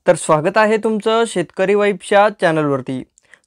तर स्वागत आहे तुमचं शेतकरी वाईब्सच्या चॅनलवरती।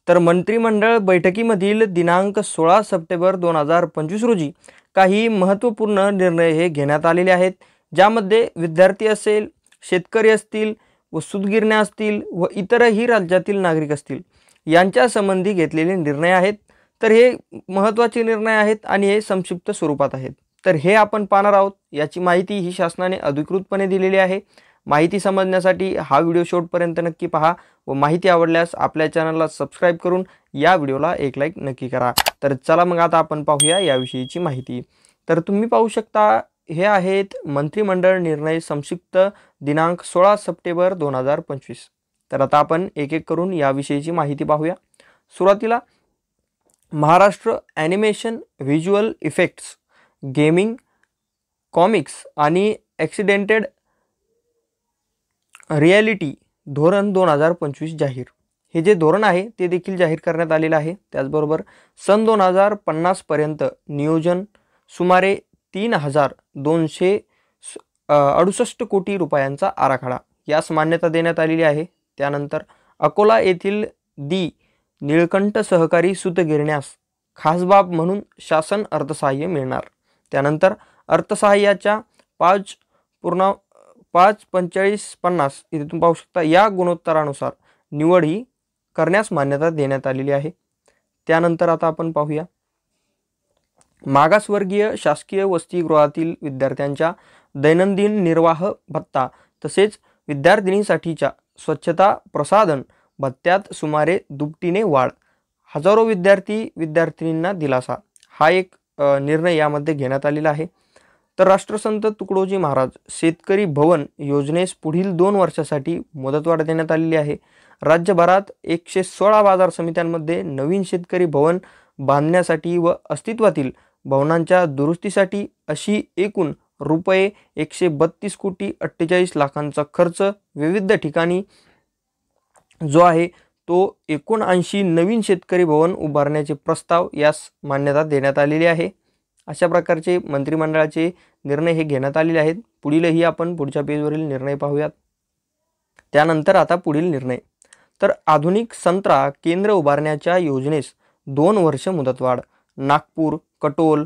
तर मंत्रिमंडळ बैठकीमधील दिनांक 16 सप्टेंबर 2025 रोजी काही महत्त्वपूर्ण निर्णय हे घेण्यात आलेले आहेत, ज्यामध्ये विद्यार्थी असेल, शेतकरी असतील व सूतगिरण्या असतील व इतरही राज्यातील नागरिक असतील यांच्या संबंधी घेतलेले निर्णय आहेत। तर हे महत्त्वाचे निर्णय आहेत आणि हे संक्षिप्त स्वरूपात आहेत। तर हे आपण पाहणार आहोत। याची माहिती ही शासनाने अधिकृतपणे दिलेली आहे। माहिती समजण्यासाठी हा व्हिडिओ शेवटपर्यंत नक्की पहा व माहिती आवडल्यास आपल्या चॅनलला सबस्क्राइब करून या व्हिडिओला एक लाईक नक्की करा। तर चला मग आता आपण पाहूया याविषयीची माहिती। तर तुम्ही पाहू शकता हे आहेत मंत्रिमंडळ निर्णय संक्षिप्त दिनांक 16 सप्टेंबर 2025। तर आता आपण एक एक करून याविषयीची माहिती पाहूया। सुरुवातीला Maharashtra animation visual effects gaming comics आणि ॲक्सिडेंटेड रिॲलिटी धोरण 2025 जाहीर। हे जे धोरण आहे ते देखील जाहीर करण्यात आलेले आहे। त्याचबरोबर सन 2050 पर्यंत नियोजन सुमारे 3268 कोटी रुपयांचा आराखडा यास मान्यता देण्यात आलेली आहे। त्यानंतर अकोला येथील दी निळकंठ सहकारी सूतगिरण्यास खास बाब म्हणून शासन अर्थसहाय्य मिळणार। त्यानंतर अर्थसहाय्याच्या 5.4550 इथे तुम्ही पाहू शकता या गुणोत्तरानुसार निवड ही करण्यास मान्यता देण्यात आलेली आहे। त्यानंतर आता आपण पाहूया मागासवर्गीय शासकीय वसतिगृहातील विद्यार्थ्यांच्या दैनंदिन निर्वाह भत्ता तसेच विद्यार्थिनींसाठीच्या स्वच्छता प्रसाधन भत्त्यात सुमारे दुपटीने वाढ, हजारो विद्यार्थ्यांना दिलासा, हा एक निर्णय यामध्ये घेण्यात आलेला आहे। तर राष्ट्रसंत तुकडोजी महाराज शेतकरी भवन योजनेस पुढील 2 वर्षासाठी मुदतवाढ देण्यात आलेली आहे। राज्यभरात 116 बाजार समित्यांमध्ये नवीन शेतकरी भवन बांधण्यासाठी व अस्तित्वातील भवनांच्या दुरुस्तीसाठी अशी एकूण रुपये 132 कोटी 48 लाखांचा खर्च विविध ठिकाणी जो आहे तो 79 नवीन शेतकरी भवन उभारण्याचे प्रस्ताव यास मान्यता देण्यात आलेली आहे। अशा प्रकारचे मंत्रिमंडळाचे निर्णय हे घेण्यात आलेले आहेत। पुढीलही आपण पुढच्या पेजवरील निर्णय पाहूयात। त्यानंतर आता पुढील निर्णय तर आधुनिक संत्रा केंद्र उभारण्याच्या योजनेस 2 वर्ष मुदतवाढ। नागपूर, कटोल,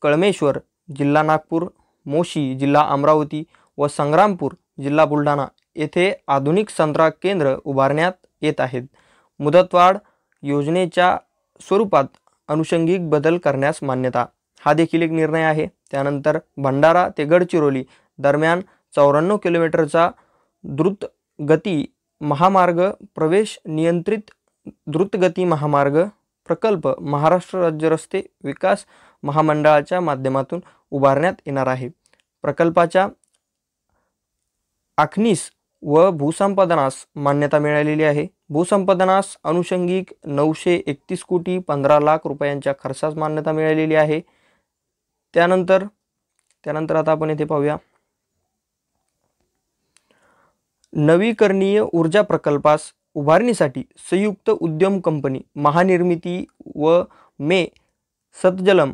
कळमेश्वर जिल्हा नागपूर, मोशी जिल्हा अमरावती व संग्रामपूर जिल्हा बुलढाणा येथे आधुनिक संत्रा केंद्र उभारण्यात येत आहेत। मुदतवाढ योजनेच्या स्वरूपात अनुषंगिक बदल करण्यास मान्यता, हा देखील एक निर्णय आहे। त्यानंतर भंडारा ते गडचिरोली दरम्यान 94 किलोमीटरचा द्रुतगती महामार्ग प्रवेश नियंत्रित द्रुतगती महामार्ग प्रकल्प महाराष्ट्र राज्य रस्ते विकास महामंडळाच्या माध्यमातून उभारण्यात येणार आहे। प्रकल्पाच्या आखणीस व भूसंपादनास मान्यता मिळालेली आहे। भूसंपादनास अनुषंगिक 931 कोटी 15 लाख रुपयांच्या खर्चास मान्यता मिळालेली आहे। त्यानंतर आता आपण इथे पाहूया नवीकरणीय ऊर्जा प्रकल्पास उभारणीसाठी संयुक्त उद्यम कंपनी महानिर्मिती व मे सतजलम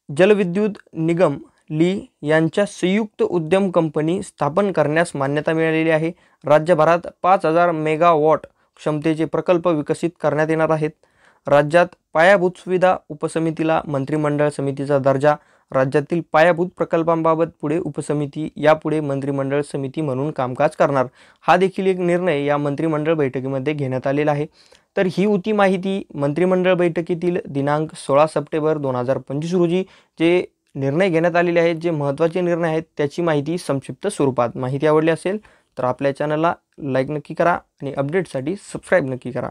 जलविद्युत निगम ली यांच्या संयुक्त उद्यम कंपनी स्थापन करण्यास मान्यता मिळालेली आहे। राज्यभरात 5000 मेगावॉट क्षमतेचे प्रकल्प विकसित करण्यात येणार आहेत। राज्यात पायाभूत सुविधा उपसमितीला मंत्रिमंडळ समितीचा दर्जा, राज्यातील पायाभूत प्रकल्पांबाबत पुढे उपसमिती यापुढे मंत्रिमंडळ समिती म्हणून कामकाज करणार, हा देखील एक निर्णय या मंत्रिमंडळ बैठकीमध्ये घेण्यात आलेला आहे। तर ही होती माहिती मंत्रिमंडळ बैठकीतील दिनांक 16 सप्टेंबर 2025 रोजी जे निर्णय घेण्यात आलेले आहेत, जे महत्त्वाचे निर्णय आहेत त्याची माहिती संक्षिप्त स्वरूपात। माहिती आवडली असेल तर आपल्या चॅनलला लाईक नक्की करा आणि अपडेटसाठी सबस्क्राईब नक्की करा।